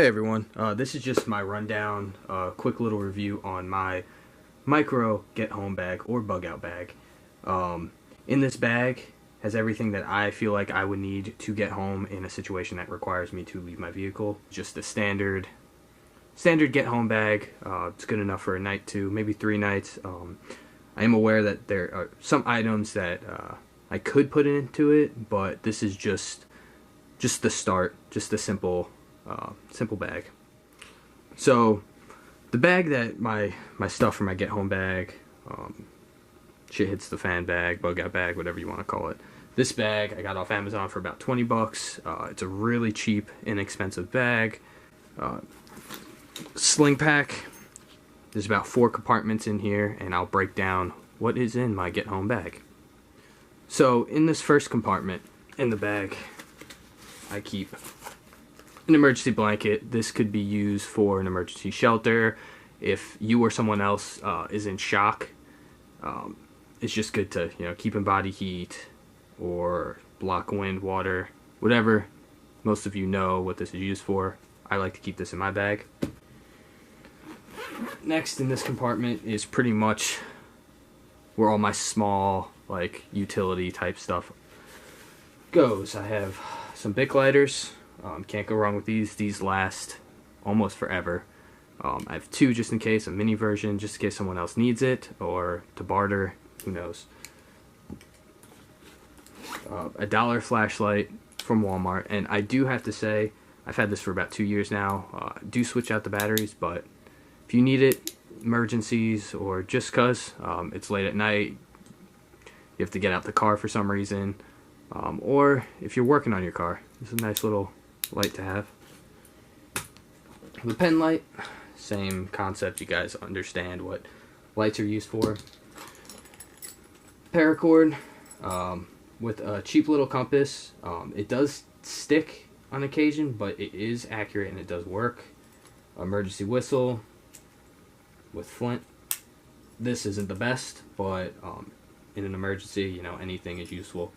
Hey everyone, this is just my rundown, quick little review on my micro get home bag or bug out bag. In this bag has everything that I feel like I would need to get home in a situation that requires me to leave my vehicle. Just the standard get home bag. It's good enough for a night, 2, maybe 3 nights. I am aware that there are some items that I could put into it, but this is just the start, just a simple bag. So the bag that my stuff for my get home bag, shit hits the fan bag, bug out bag, whatever you want to call it. This bag I got off Amazon for about 20 bucks. It's a really cheap, inexpensive bag. Sling pack. There's about 4 compartments in here, and I'll break down what is in my get home bag. So in this first compartment in the bag, I keep an emergency blanket. This could be used for an emergency shelter. If you or someone else is in shock, it's just good to keep in body heat or block wind, water, whatever. Most of you know what this is used for. I like to keep this in my bag. Next in this compartment is pretty much where all my small, like, utility type stuff goes. I have some Bic lighters. Can't go wrong with these. These last almost forever. I have 2 just in case, a mini version just in case someone else needs it, or to barter, who knows. A $1 flashlight from Walmart, and I do have to say, I've had this for about 2 years now. Do switch out the batteries, but if you need it, emergencies, or just cause it's late at night, you have to get out the car for some reason, or if you're working on your car, it's a nice little light to have. The pen light, same concept. You guys understand what lights are used for. Paracord with a cheap little compass. It does stick on occasion, but it is accurate and it does work. Emergency whistle with flint. This isn't the best, but in an emergency, anything is useful.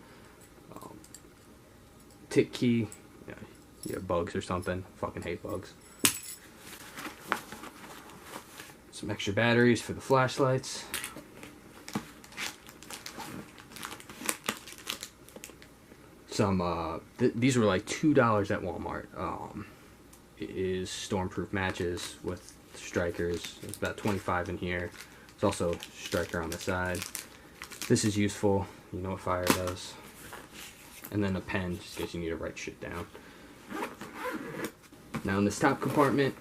Tick key. You have bugs or something. Fucking hate bugs. Some extra batteries for the flashlights. Some these were like $2 at Walmart. It is stormproof matches with strikers. It's about 25 in here. There's also a striker on the side. This is useful. You know what fire does. And then a pen, just in case you need to write shit down. Now in this top compartment,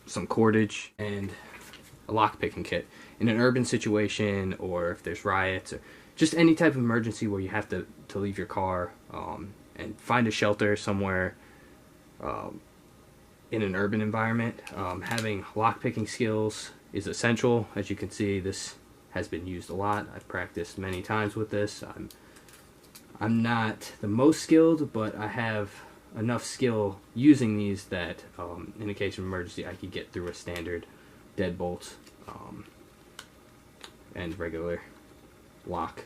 some cordage and a lockpicking kit. In an urban situation, or if there's riots, or just any type of emergency where you have to leave your car and find a shelter somewhere in an urban environment, having lockpicking skills is essential. As you can see, this has been used a lot. I've practiced many times with this. I'm not the most skilled, but I have enough skill using these that in a case of emergency I could get through a standard deadbolt and regular lock.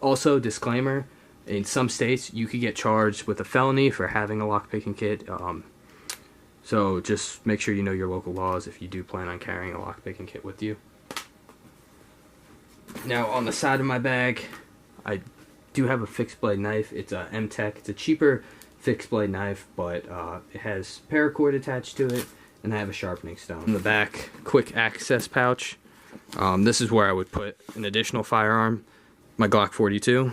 Also, disclaimer, in some states you could get charged with a felony for having a lockpicking kit, so just make sure you know your local laws if you do plan on carrying a lockpicking kit with you. Now on the side of my bag, I do have a fixed blade knife. It's a M-Tech. It's a cheaper fixed blade knife, but it has paracord attached to it, and I have a sharpening stone. In the back, quick access pouch. This is where I would put an additional firearm. My Glock 42,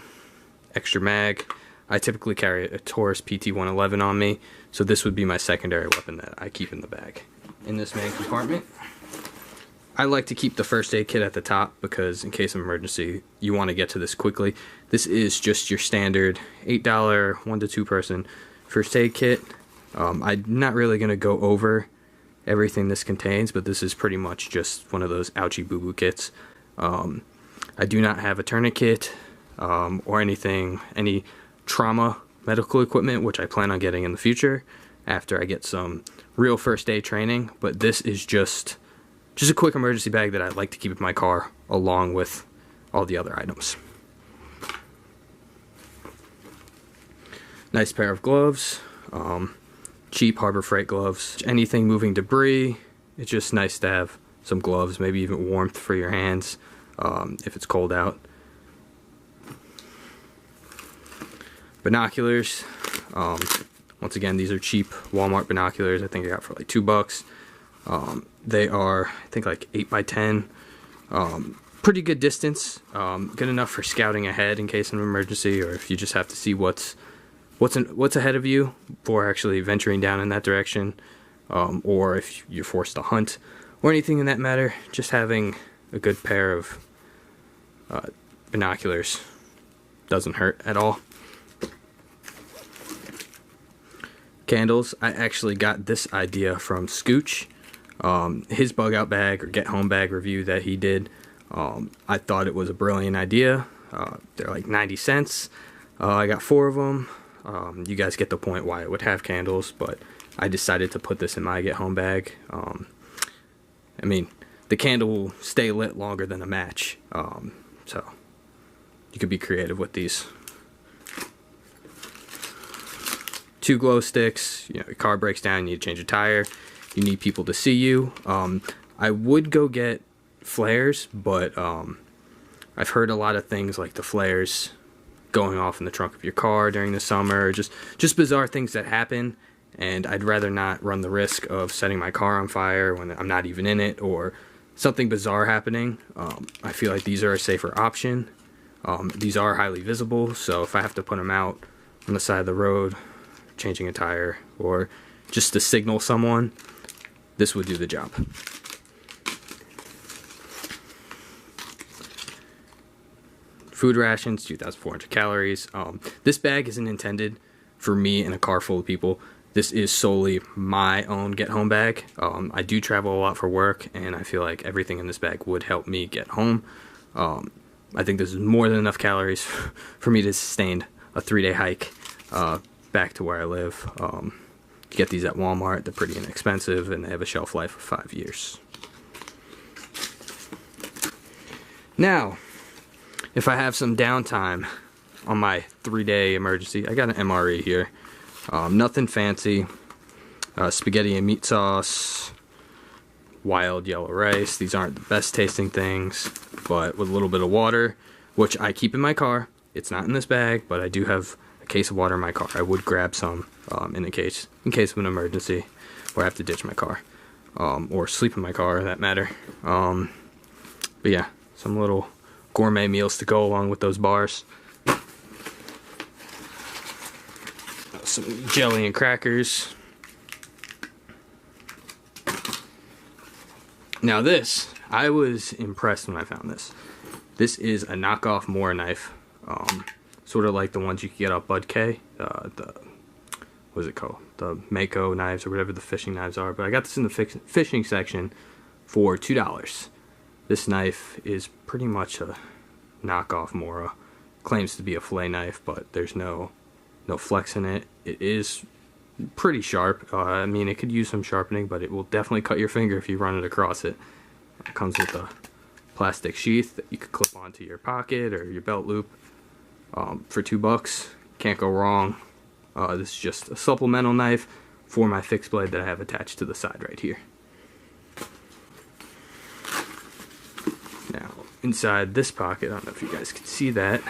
extra mag. I typically carry a Taurus PT-111 on me, so this would be my secondary weapon that I keep in the bag. In this main compartment, I like to keep the first aid kit at the top because in case of emergency, you want to get to this quickly. This is just your standard $8 1 to 2 person first aid kit. I'm not really going to go over everything this contains, but this is pretty much just one of those ouchie boo-boo kits. I do not have a tourniquet or any trauma medical equipment, which I plan on getting in the future after I get some real first aid training, but this is just a quick emergency bag that I like to keep in my car along with all the other items. Nice pair of gloves, cheap Harbor Freight gloves. Anything moving debris, it's just nice to have some gloves, maybe even warmth for your hands if it's cold out. Binoculars. Once again, these are cheap Walmart binoculars. I think I got for like $2. They are, I think, like 8 by 10. Pretty good distance. Good enough for scouting ahead in case of an emergency, or if you just have to see what's ahead of you before actually venturing down in that direction, or if you're forced to hunt or anything in that matter. Just having a good pair of binoculars doesn't hurt at all. Candles. I actually got this idea from Scooch. His Bugout Bag or Get Home Bag review that he did. I thought it was a brilliant idea. They're like 90 cents. I got 4 of them. You guys get the point why it would have candles, but I decided to put this in my Get Home Bag. I mean, the candle will stay lit longer than a match, so you could be creative with these. 2 glow sticks. You know, your car breaks down, you need to change a tire, you need people to see you. I would go get flares, but I've heard a lot of things like the flares going off in the trunk of your car during the summer, just bizarre things that happen, and I'd rather not run the risk of setting my car on fire when I'm not even in it, or something bizarre happening. I feel like these are a safer option. These are highly visible, so if I have to put them out on the side of the road, changing a tire, or just to signal someone, this would do the job. Food rations, 2,400 calories. This bag isn't intended for me in a car full of people. This is solely my own Get Home Bag. I do travel a lot for work, and I feel like everything in this bag would help me get home. I think this is more than enough calories for me to sustain a 3-day hike back to where I live. You get these at Walmart. They're pretty inexpensive, and they have a shelf life of 5 years. Now, if I have some downtime on my 3-day emergency, I got an MRE here. Nothing fancy. Spaghetti and meat sauce, wild yellow rice. These aren't the best tasting things, but with a little bit of water, which I keep in my car. It's not in this bag, but I do have a case of water in my car. I would grab some in case of an emergency, or I have to ditch my car, or sleep in my car, for that matter. But yeah, some little gourmet meals to go along with those bars. Some jelly and crackers. Now this, I was impressed when I found this. This is a knockoff Moore knife, sort of like the ones you can get off Bud K. What is it called? The Mako knives, or whatever the fishing knives are. But I got this in the fishing section for $2. This knife is pretty much a knockoff Mora. Claims to be a fillet knife, but there's no flex in it. It is pretty sharp. I mean, it could use some sharpening, but it will definitely cut your finger if you run it across it. It comes with a plastic sheath that you could clip onto your pocket or your belt loop. For $2, can't go wrong. This is just a supplemental knife for my fixed blade that I have attached to the side right here. Now, inside this pocket, I don't know if you guys can see that,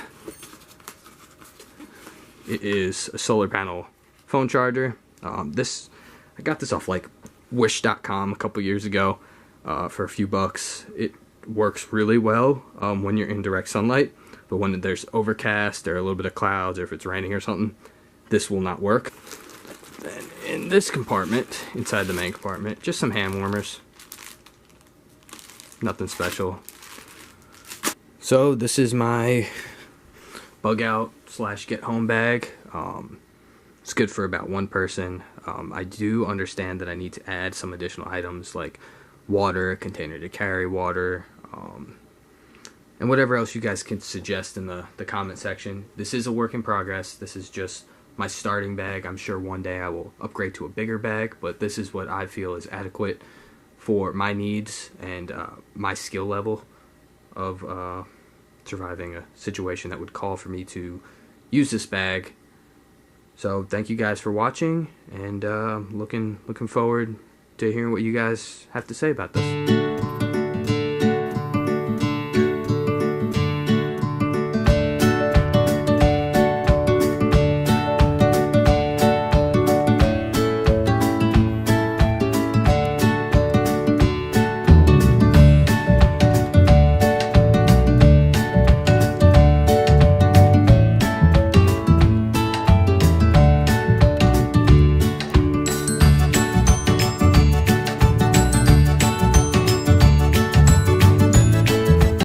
it is a solar panel phone charger. I got this off like wish.com a couple years ago for a few bucks. It works really well when you're in direct sunlight, but when there's overcast or a little bit of clouds, or if it's raining or something, this will not work. Then in this compartment, inside the main compartment, just some hand warmers. Nothing special. So this is my Bugout / Get Home Bag. It's good for about 1 person. I do understand that I need to add some additional items like water, a container to carry water, and whatever else you guys can suggest in the comment section. This is a work in progress. This is just my starting bag. I'm sure one day I will upgrade to a bigger bag, but this is what I feel is adequate for my needs and my skill level of surviving a situation that would call for me to use this bag So thank you guys for watching, and looking forward to hearing what you guys have to say about this.